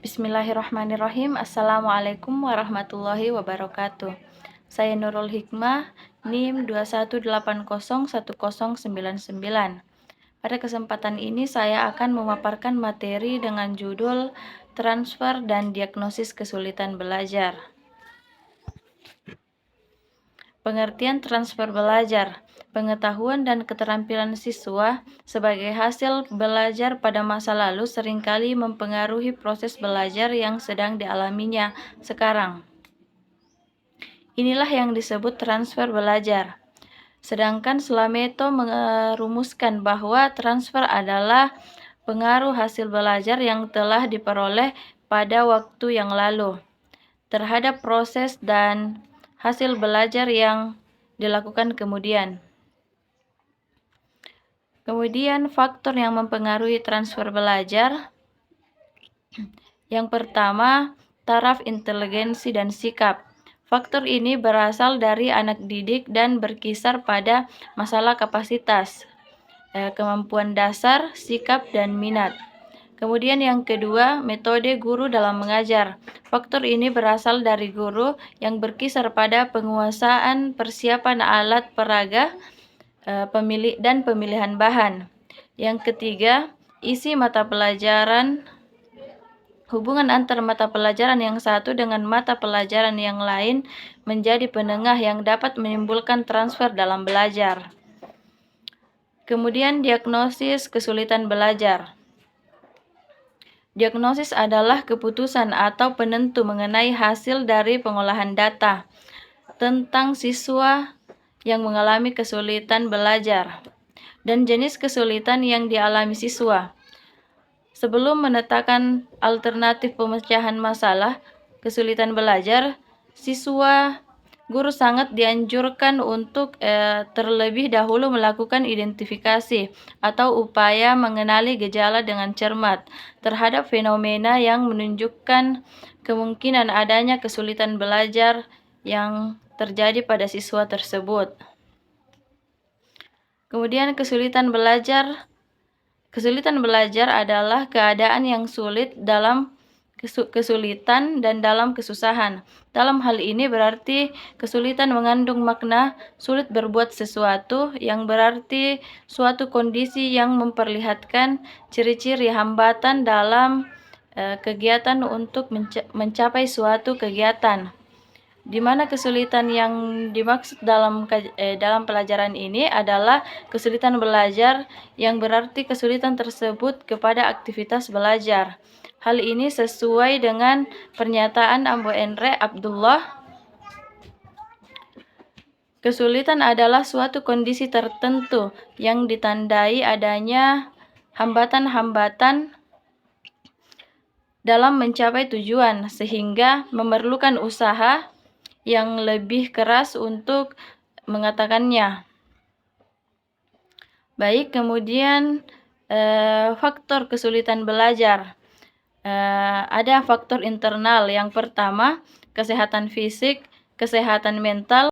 Bismillahirrahmanirrahim. Assalamualaikum warahmatullahi wabarakatuh. Saya Nurul Hikmah, NIM 218010099. Pada kesempatan ini saya akan memaparkan materi dengan judul Transfer dan Diagnosis Kesulitan Belajar. Pengertian transfer belajar: pengetahuan dan keterampilan siswa sebagai hasil belajar pada masa lalu seringkali mempengaruhi proses belajar yang sedang dialaminya sekarang. Inilah yang disebut transfer belajar. Sedangkan Slameto merumuskan bahwa transfer adalah pengaruh hasil belajar yang telah diperoleh pada waktu yang lalu terhadap proses dan hasil belajar yang dilakukan kemudian. Kemudian faktor yang mempengaruhi transfer belajar. Yang pertama, taraf inteligensi dan sikap. Faktor ini berasal dari anak didik dan berkisar pada masalah kapasitas, kemampuan dasar, sikap, dan minat. Kemudian yang kedua, metode guru dalam mengajar. Faktor ini berasal dari guru yang berkisar pada penguasaan persiapan alat peraga dan pemilihan bahan. Yang ketiga, isi mata pelajaran. Hubungan antar mata pelajaran yang satu dengan mata pelajaran yang lain menjadi penengah yang dapat menimbulkan transfer dalam belajar. Kemudian diagnosis kesulitan belajar. Diagnosis adalah keputusan atau penentu mengenai hasil dari pengolahan data tentang siswa yang mengalami kesulitan belajar dan jenis kesulitan yang dialami siswa. Sebelum menetapkan alternatif pemecahan masalah kesulitan belajar, guru sangat dianjurkan untuk terlebih dahulu melakukan identifikasi atau upaya mengenali gejala dengan cermat terhadap fenomena yang menunjukkan kemungkinan adanya kesulitan belajar yang terjadi pada siswa tersebut. Kemudian kesulitan belajar. Kesulitan belajar adalah keadaan yang sulit dalam kesulitan dan dalam kesusahan. Dalam hal ini berarti kesulitan mengandung makna sulit berbuat sesuatu, yang berarti suatu kondisi yang memperlihatkan ciri-ciri hambatan dalam kegiatan untuk mencapai suatu kegiatan. Di mana kesulitan yang dimaksud dalam pelajaran ini adalah kesulitan belajar, yang berarti kesulitan tersebut kepada aktivitas belajar. Hal ini sesuai dengan pernyataan Ambo Enre Abdullah. Kesulitan adalah suatu kondisi tertentu yang ditandai adanya hambatan-hambatan dalam mencapai tujuan, sehingga memerlukan usaha yang lebih keras untuk mengatakannya. Baik, kemudian faktor kesulitan belajar. Ada faktor internal. Yang pertama, kesehatan fisik, kesehatan mental,